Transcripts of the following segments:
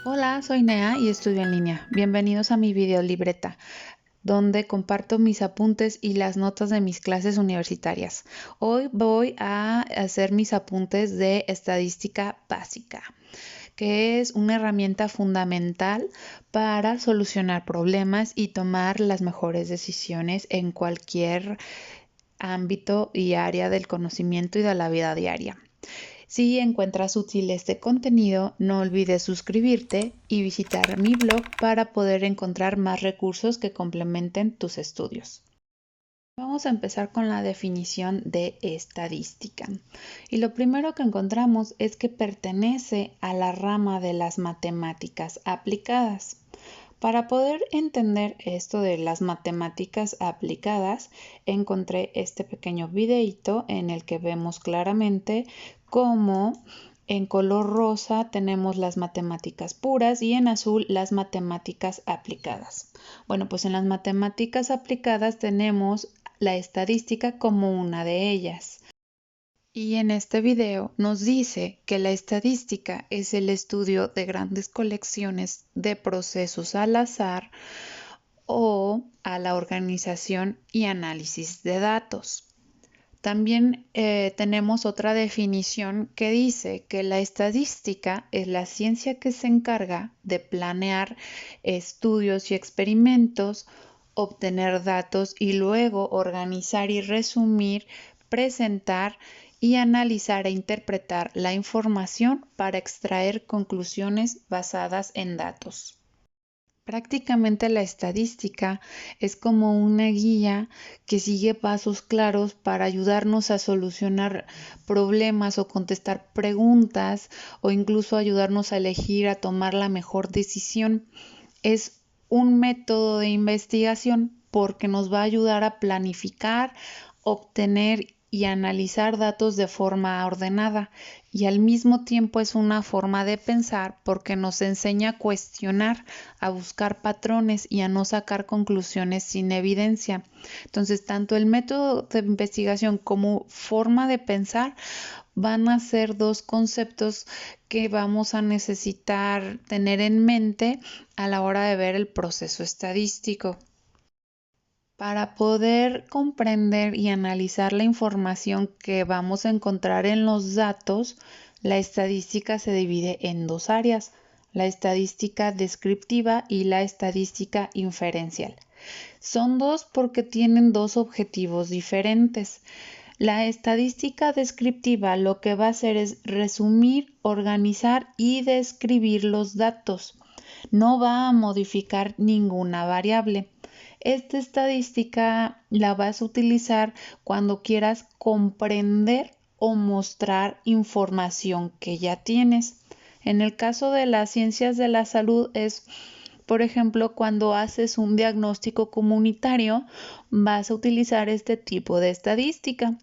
Hola, soy Nea y estudio en línea. Bienvenidos a mi videolibreta, donde comparto mis apuntes y las notas de mis clases universitarias. Hoy voy a hacer mis apuntes de estadística básica, que es una herramienta fundamental para solucionar problemas y tomar las mejores decisiones en cualquier ámbito y área del conocimiento y de la vida diaria. Si encuentras útil este contenido, no olvides suscribirte y visitar mi blog para poder encontrar más recursos que complementen tus estudios. Vamos a empezar con la definición de estadística. Y lo primero que encontramos es que pertenece a la rama de las matemáticas aplicadas. Para poder entender esto de las matemáticas aplicadas, encontré este pequeño videíto en el que vemos claramente cómo en color rosa tenemos las matemáticas puras y en azul las matemáticas aplicadas. Bueno, pues en las matemáticas aplicadas tenemos la estadística como una de ellas. Y en este video nos dice que la estadística es el estudio de grandes colecciones de procesos al azar o a la organización y análisis de datos. También tenemos otra definición que dice que la estadística es la ciencia que se encarga de planear estudios y experimentos, obtener datos y luego organizar y resumir, presentar y analizar e interpretar la información para extraer conclusiones basadas en datos. Prácticamente la estadística es como una guía que sigue pasos claros para ayudarnos a solucionar problemas o contestar preguntas o incluso ayudarnos a elegir, a tomar la mejor decisión. Es un método de investigación porque nos va a ayudar a planificar, obtener y analizar datos de forma ordenada y al mismo tiempo es una forma de pensar porque nos enseña a cuestionar, a buscar patrones y a no sacar conclusiones sin evidencia. Entonces, tanto el método de investigación como forma de pensar van a ser dos conceptos que vamos a necesitar tener en mente a la hora de ver el proceso estadístico. Para poder comprender y analizar la información que vamos a encontrar en los datos, la estadística se divide en dos áreas, la estadística descriptiva y la estadística inferencial. Son dos porque tienen dos objetivos diferentes. La estadística descriptiva lo que va a hacer es resumir, organizar y describir los datos. No va a modificar ninguna variable. Esta estadística la vas a utilizar cuando quieras comprender o mostrar información que ya tienes. En el caso de las ciencias de la salud es, por ejemplo, cuando haces un diagnóstico comunitario, vas a utilizar este tipo de estadística.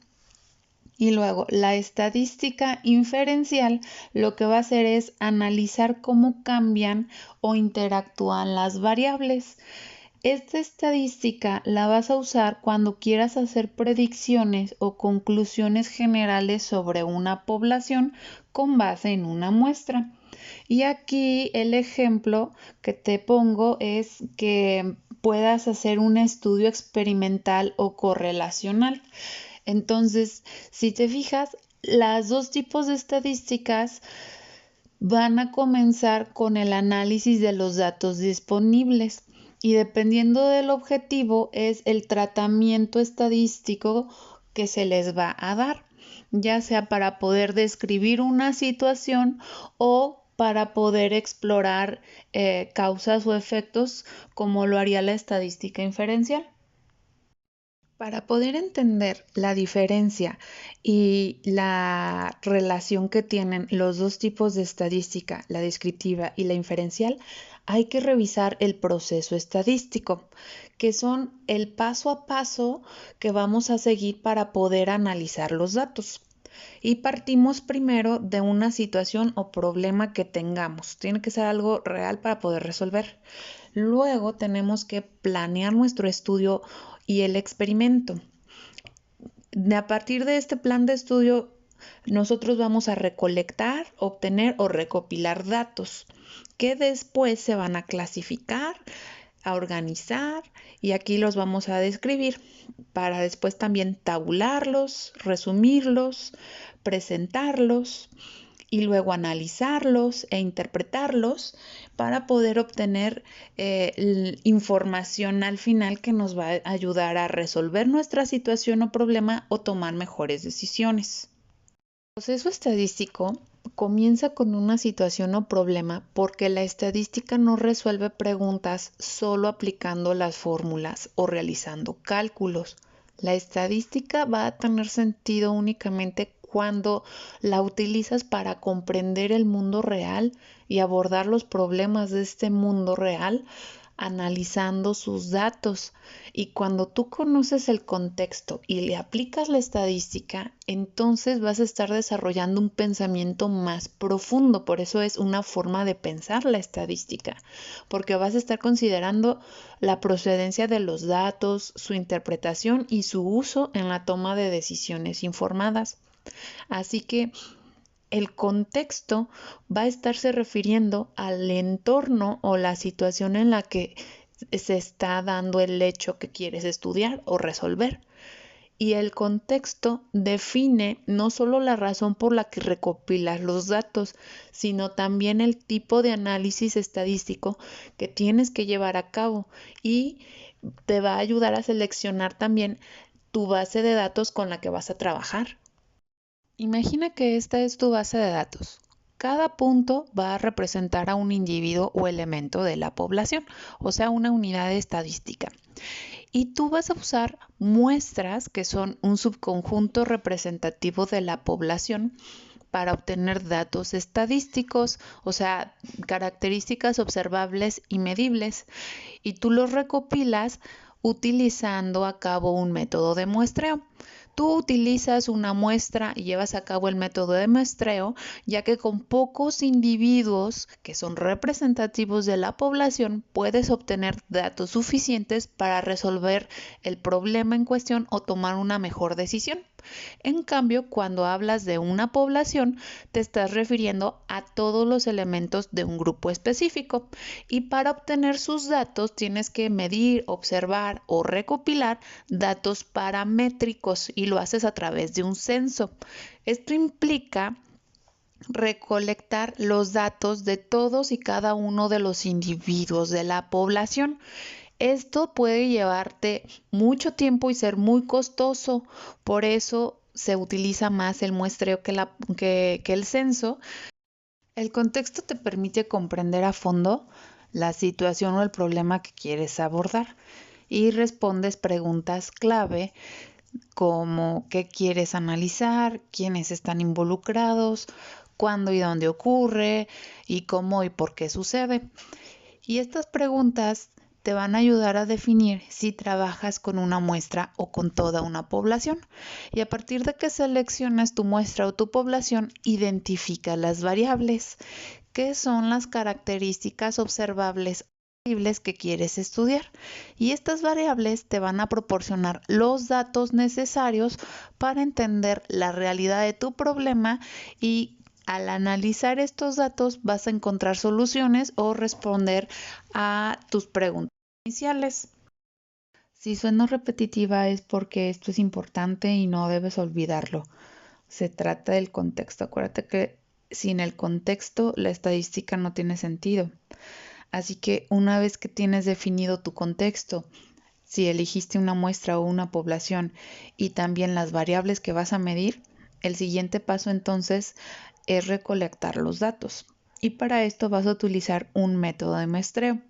Y luego, la estadística inferencial lo que va a hacer es analizar cómo cambian o interactúan las variables. Esta estadística la vas a usar cuando quieras hacer predicciones o conclusiones generales sobre una población con base en una muestra. Y aquí el ejemplo que te pongo es que puedas hacer un estudio experimental o correlacional. Entonces, si te fijas, las dos tipos de estadísticas van a comenzar con el análisis de los datos disponibles y dependiendo del objetivo es el tratamiento estadístico que se les va a dar, ya sea para poder describir una situación o para poder explorar causas o efectos como lo haría la estadística inferencial. Para poder entender la diferencia y la relación que tienen los dos tipos de estadística, la descriptiva y la inferencial, hay que revisar el proceso estadístico, que son el paso a paso que vamos a seguir para poder analizar los datos. Y partimos primero de una situación o problema que tengamos. Tiene que ser algo real para poder resolver. Luego tenemos que planear nuestro estudio y el experimento. A partir de este plan de estudio nosotros vamos a recolectar, obtener o recopilar datos que después se van a clasificar, a organizar y aquí los vamos a describir para después también tabularlos, resumirlos, presentarlos y luego analizarlos e interpretarlos para poder obtener información al final que nos va a ayudar a resolver nuestra situación o problema o tomar mejores decisiones. El proceso estadístico comienza con una situación o problema porque la estadística no resuelve preguntas solo aplicando las fórmulas o realizando cálculos. La estadística va a tener sentido únicamente cuando la utilizas para comprender el mundo real y abordar los problemas de este mundo real analizando sus datos. Y cuando tú conoces el contexto y le aplicas la estadística, entonces vas a estar desarrollando un pensamiento más profundo. Por eso es una forma de pensar la estadística, porque vas a estar considerando la procedencia de los datos, su interpretación y su uso en la toma de decisiones informadas. Así que el contexto va a estarse refiriendo al entorno o la situación en la que se está dando el hecho que quieres estudiar o resolver. Y el contexto define no solo la razón por la que recopilas los datos, sino también el tipo de análisis estadístico que tienes que llevar a cabo y te va a ayudar a seleccionar también tu base de datos con la que vas a trabajar. Imagina que esta es tu base de datos. Cada punto va a representar a un individuo o elemento de la población, o sea, una unidad estadística. Y tú vas a usar muestras que son un subconjunto representativo de la población para obtener datos estadísticos, o sea, características observables y medibles. Y tú los recopilas utilizando a cabo un método de muestreo. Tú utilizas una muestra y llevas a cabo el método de muestreo, ya que con pocos individuos que son representativos de la población puedes obtener datos suficientes para resolver el problema en cuestión o tomar una mejor decisión. En cambio, cuando hablas de una población, te estás refiriendo a todos los elementos de un grupo específico y para obtener sus datos tienes que medir, observar o recopilar datos paramétricos y lo haces a través de un censo. Esto implica recolectar los datos de todos y cada uno de los individuos de la población. Esto puede llevarte mucho tiempo y ser muy costoso, por eso se utiliza más el muestreo que el censo. El contexto te permite comprender a fondo la situación o el problema que quieres abordar y respondes preguntas clave como qué quieres analizar, quiénes están involucrados, cuándo y dónde ocurre y cómo y por qué sucede. Y estas preguntas te van a ayudar a definir si trabajas con una muestra o con toda una población. Y a partir de que seleccionas tu muestra o tu población, identifica las variables, que son las características observables que quieres estudiar. Y estas variables te van a proporcionar los datos necesarios para entender la realidad de tu problema y al analizar estos datos vas a encontrar soluciones o responder a tus preguntas iniciales. Si suena repetitiva es porque esto es importante y no debes olvidarlo. Se trata del contexto. Acuérdate que sin el contexto la estadística no tiene sentido. Así que una vez que tienes definido tu contexto, si elegiste una muestra o una población y también las variables que vas a medir, el siguiente paso entonces es recolectar los datos. Y para esto vas a utilizar un método de muestreo,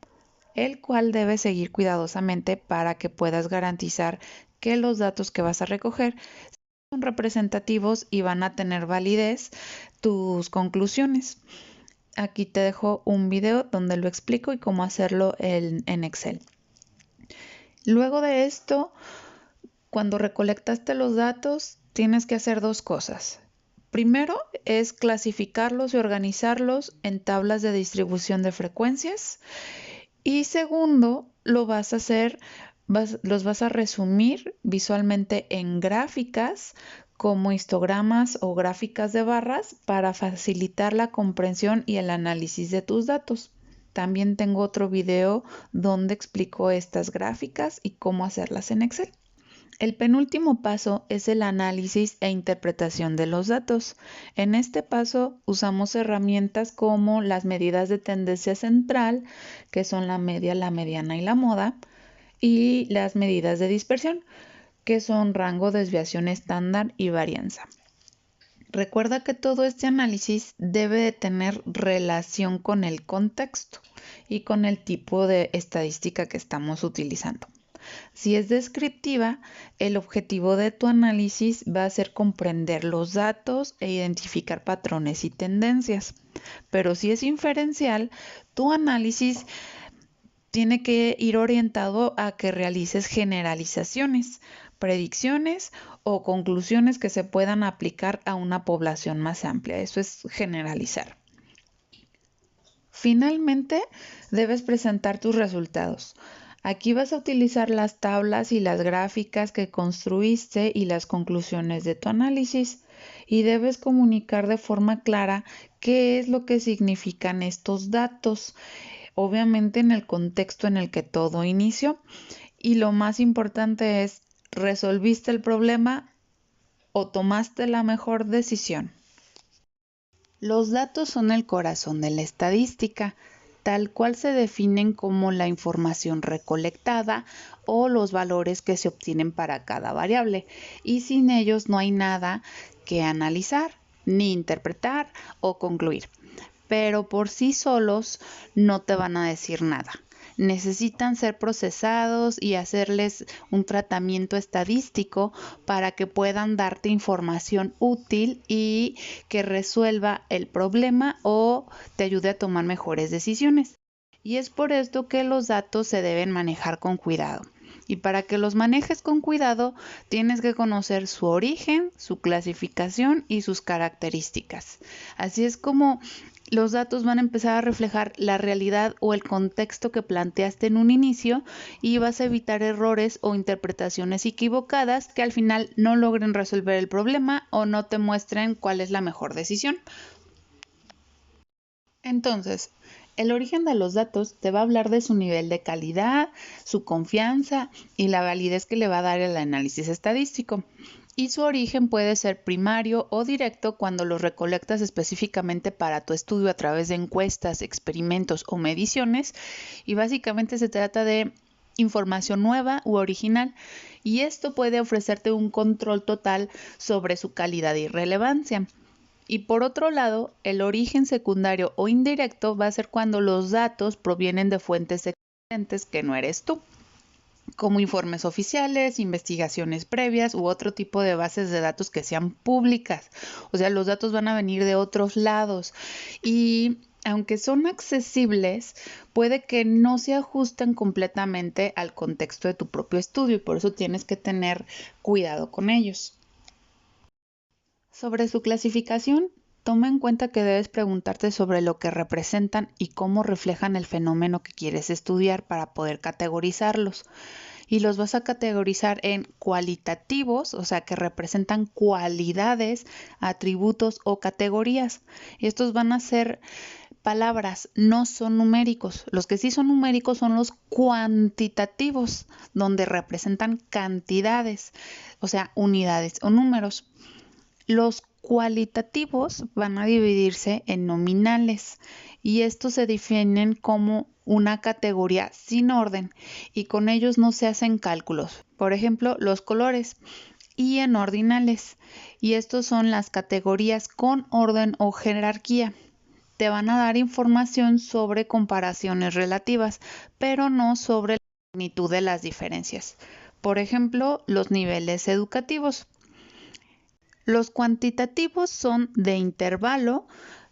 el cual debes seguir cuidadosamente para que puedas garantizar que los datos que vas a recoger son representativos y van a tener validez tus conclusiones. Aquí te dejo un video donde lo explico y cómo hacerlo en Excel. Luego de esto, cuando recolectaste los datos, tienes que hacer dos cosas. Primero es clasificarlos y organizarlos en tablas de distribución de frecuencias. Y segundo, los vas a resumir visualmente en gráficas como histogramas o gráficas de barras para facilitar la comprensión y el análisis de tus datos. También tengo otro video donde explico estas gráficas y cómo hacerlas en Excel. El penúltimo paso es el análisis e interpretación de los datos. En este paso usamos herramientas como las medidas de tendencia central, que son la media, la mediana y la moda, y las medidas de dispersión, que son rango, desviación estándar y varianza. Recuerda que todo este análisis debe de tener relación con el contexto y con el tipo de estadística que estamos utilizando. Si es descriptiva, el objetivo de tu análisis va a ser comprender los datos e identificar patrones y tendencias. Pero si es inferencial, tu análisis tiene que ir orientado a que realices generalizaciones, predicciones o conclusiones que se puedan aplicar a una población más amplia. Eso es generalizar. Finalmente, debes presentar tus resultados. Aquí vas a utilizar las tablas y las gráficas que construiste y las conclusiones de tu análisis y debes comunicar de forma clara qué es lo que significan estos datos, obviamente en el contexto en el que todo inició. Y lo más importante es, ¿resolviste el problema o tomaste la mejor decisión? Los datos son el corazón de la estadística, tal cual se definen como la información recolectada o los valores que se obtienen para cada variable, y sin ellos no hay nada que analizar, ni interpretar o concluir. Pero por sí solos no te van a decir nada. Necesitan ser procesados y hacerles un tratamiento estadístico para que puedan darte información útil y que resuelva el problema o te ayude a tomar mejores decisiones. Y es por esto que los datos se deben manejar con cuidado. Y para que los manejes con cuidado, tienes que conocer su origen, su clasificación y sus características. Así es como los datos van a empezar a reflejar la realidad o el contexto que planteaste en un inicio y vas a evitar errores o interpretaciones equivocadas que al final no logren resolver el problema o no te muestren cuál es la mejor decisión. Entonces, el origen de los datos te va a hablar de su nivel de calidad, su confianza y la validez que le va a dar el análisis estadístico. Y su origen puede ser primario o directo cuando los recolectas específicamente para tu estudio a través de encuestas, experimentos o mediciones. Y básicamente se trata de información nueva u original. Y esto puede ofrecerte un control total sobre su calidad y relevancia. Y por otro lado, el origen secundario o indirecto va a ser cuando los datos provienen de fuentes existentes que no eres tú, como informes oficiales, investigaciones previas u otro tipo de bases de datos que sean públicas. O sea, los datos van a venir de otros lados y aunque son accesibles, puede que no se ajusten completamente al contexto de tu propio estudio y por eso tienes que tener cuidado con ellos. Sobre su clasificación, toma en cuenta que debes preguntarte sobre lo que representan y cómo reflejan el fenómeno que quieres estudiar para poder categorizarlos. Y los vas a categorizar en cualitativos, o sea, que representan cualidades, atributos o categorías. Y estos van a ser palabras, no son numéricos. Los que sí son numéricos son los cuantitativos, donde representan cantidades, o sea, unidades o números. Los cualitativos van a dividirse en nominales y estos se definen como una categoría sin orden y con ellos no se hacen cálculos. Por ejemplo, los colores y en ordinales y estos son las categorías con orden o jerarquía. Te van a dar información sobre comparaciones relativas, pero no sobre la magnitud de las diferencias. Por ejemplo, los niveles educativos. Los cuantitativos son de intervalo,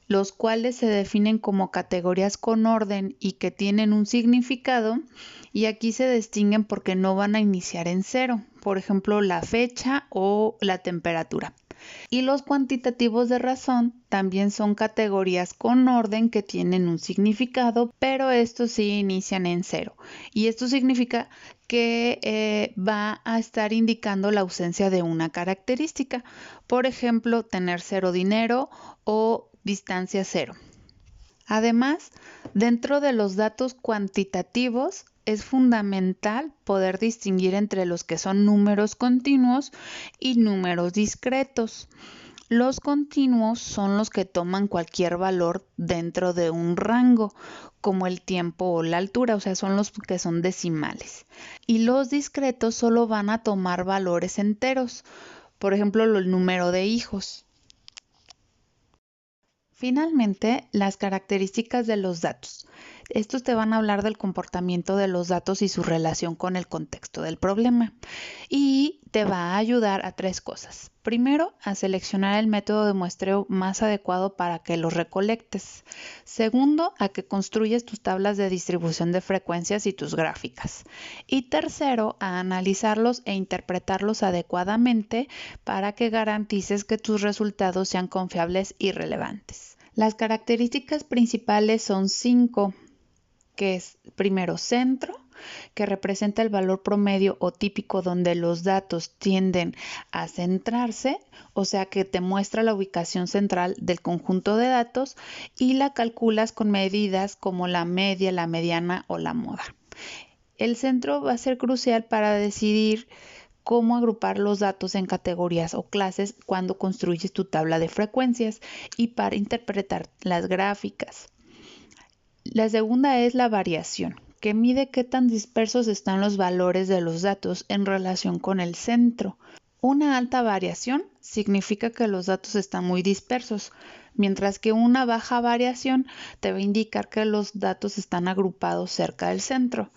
los cuales se definen como categorías con orden y que tienen un significado, y aquí se distinguen porque no van a iniciar en cero, por ejemplo, la fecha o la temperatura. Y los cuantitativos de razón también son categorías con orden que tienen un significado, pero estos sí inician en cero. Y esto significa que va a estar indicando la ausencia de una característica. Por ejemplo, tener cero dinero o distancia cero. Además, dentro de los datos cuantitativos es fundamental poder distinguir entre los que son números continuos y números discretos. Los continuos son los que toman cualquier valor dentro de un rango, como el tiempo o la altura, o sea, son los que son decimales. Y los discretos solo van a tomar valores enteros, por ejemplo, el número de hijos. Finalmente, las características de los datos. Estos te van a hablar del comportamiento de los datos y su relación con el contexto del problema. Y te va a ayudar a tres cosas. Primero, a seleccionar el método de muestreo más adecuado para que los recolectes. Segundo, a que construyas tus tablas de distribución de frecuencias y tus gráficas. Y tercero, a analizarlos e interpretarlos adecuadamente para que garantices que tus resultados sean confiables y relevantes. Las características principales son 5, que es primero centro, que representa el valor promedio o típico donde los datos tienden a centrarse, o sea que te muestra la ubicación central del conjunto de datos y la calculas con medidas como la media, la mediana o la moda. El centro va a ser crucial para decidir cómo agrupar los datos en categorías o clases cuando construyes tu tabla de frecuencias y para interpretar las gráficas. La segunda es la variación, que mide qué tan dispersos están los valores de los datos en relación con el centro. Una alta variación significa que los datos están muy dispersos, mientras que una baja variación te va a indicar que los datos están agrupados cerca del centro.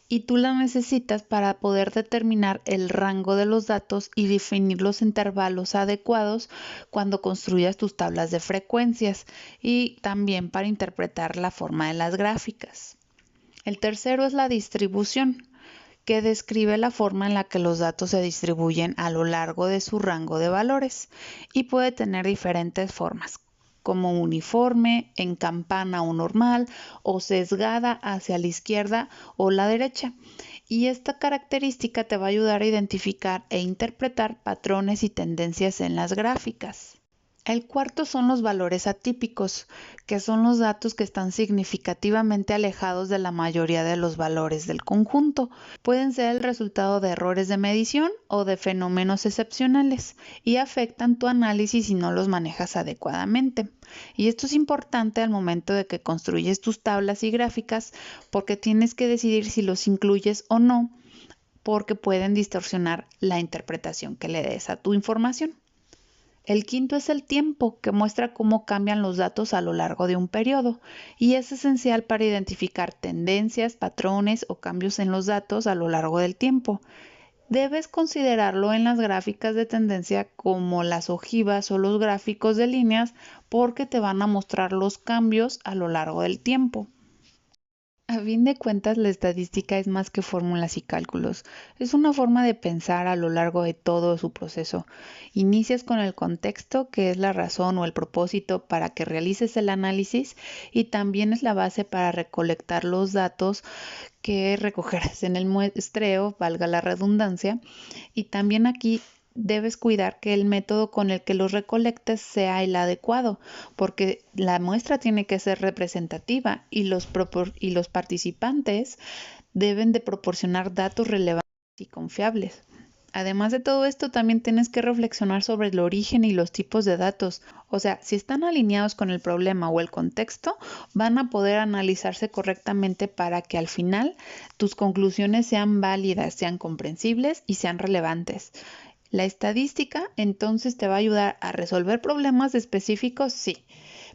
Y tú la necesitas para poder determinar el rango de los datos y definir los intervalos adecuados cuando construyas tus tablas de frecuencias y también para interpretar la forma de las gráficas. El tercero es la distribución, que describe la forma en la que los datos se distribuyen a lo largo de su rango de valores y puede tener diferentes formas, como uniforme, en campana o normal, o sesgada hacia la izquierda o la derecha. Y esta característica te va a ayudar a identificar e interpretar patrones y tendencias en las gráficas. El cuarto son los valores atípicos, que son los datos que están significativamente alejados de la mayoría de los valores del conjunto. Pueden ser el resultado de errores de medición o de fenómenos excepcionales y afectan tu análisis si no los manejas adecuadamente. Y esto es importante al momento de que construyes tus tablas y gráficas porque tienes que decidir si los incluyes o no, porque pueden distorsionar la interpretación que le des a tu información. El quinto es el tiempo, que muestra cómo cambian los datos a lo largo de un periodo y es esencial para identificar tendencias, patrones o cambios en los datos a lo largo del tiempo. Debes considerarlo en las gráficas de tendencia como las ojivas o los gráficos de líneas porque te van a mostrar los cambios a lo largo del tiempo. A fin de cuentas, la estadística es más que fórmulas y cálculos. Es una forma de pensar a lo largo de todo su proceso. Inicias con el contexto, que es la razón o el propósito para que realices el análisis, y también es la base para recolectar los datos que recogerás en el muestreo, valga la redundancia, y también aquí debes cuidar que el método con el que los recolectes sea el adecuado, porque la muestra tiene que ser representativa y los participantes deben de proporcionar datos relevantes y confiables. Además de todo esto, también tienes que reflexionar sobre el origen y los tipos de datos. O sea, si están alineados con el problema o el contexto, van a poder analizarse correctamente para que al final tus conclusiones sean válidas, sean comprensibles y sean relevantes. La estadística entonces te va a ayudar a resolver problemas específicos, sí,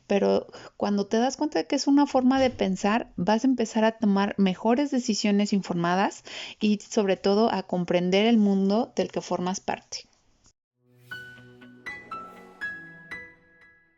pero cuando te das cuenta de que es una forma de pensar, vas a empezar a tomar mejores decisiones informadas y sobre todo a comprender el mundo del que formas parte.